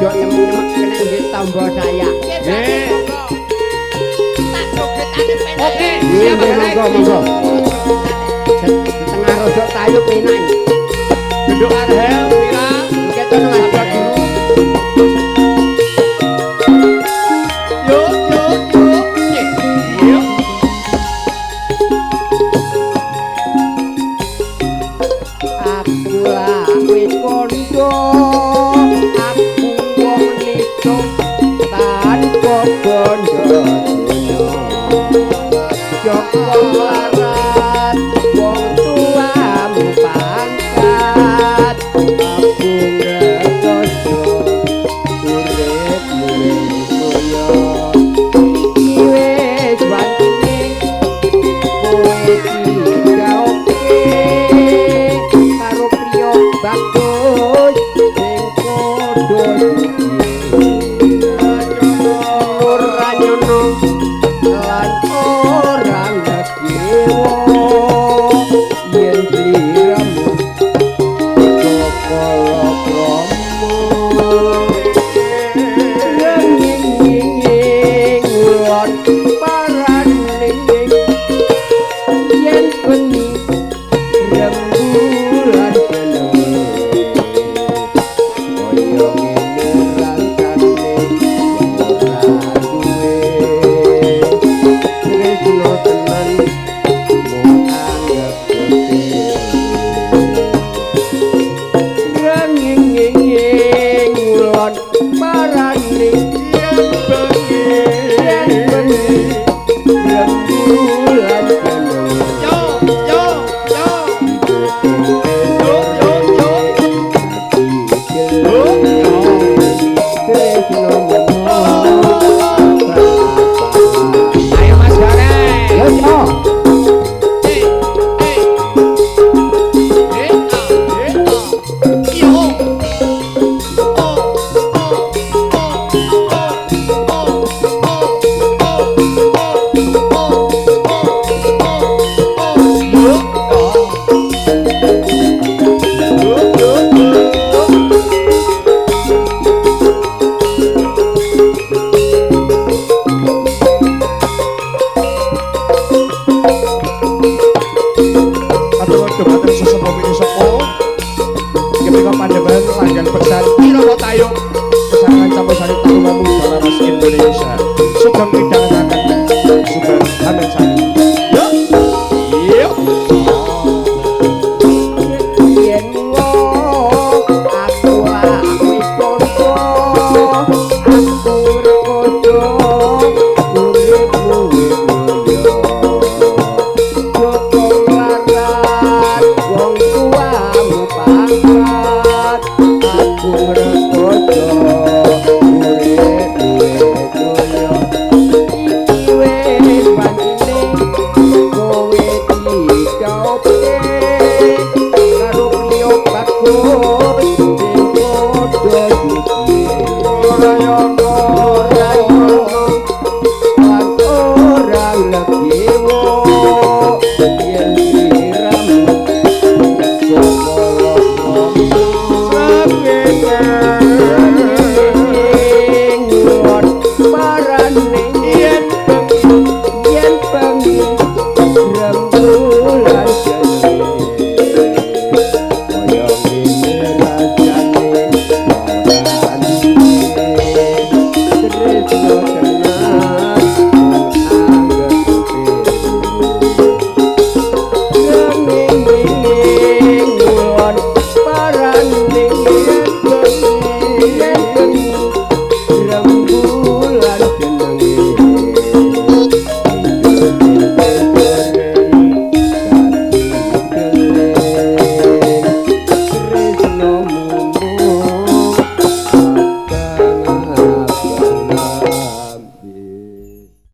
ojo nyemek-nyemek kena nggih tambah saya. Nggih. Tak jogetane penak. Oke, Iya, siap monggo, monggo. Setengah rodok tayub penak. Gedung Arhel, Mira. Keton Mas Guru. Yuk, yuk, yuk. Yuk. Aku lawe kondo, aku wong litung tanpa bondo dunya. Joko larat wong tuamu pangkat, aku ngertoso uripmu koyo iki wis wantune kowe digaoke karo priya bagus sing padha ora nyono lan ora ngekiwo yen sliramu kala promo ning ulon paraning yen bengi rembulan seneng koyo ngene rasane ora duwe tresno tenan mung anggap renging ulon paraning yen bengi rembulan seneng Yo, yo, yo. Yuk, yuk, yuk. Ayo Mas Gareng. Hey, hey. Hey, hey, Yo. Oh, oh, Dumateng sesepuh ini sepuh ketika pandemen langgan pesan Irama Tayung pesanan campur-sari taruna muda laras Indonesia Sugeng midhangetaken Sugeng Hamen Sari yuk yuk yen wong aku wis kondo aku rekodo uripmu mulya Joko larat wong tuamu pangkat aku rekodo uripmu mulya iki wis pancene kowe dicope karo priya bagus sing padha duwe ora yono ora yono lan ora legewo yen diramu kok ngulon parane yen bengi rembulan seneng koyo ngene rasane ora duwe tresno tenan anggap ngulon parane yen bengi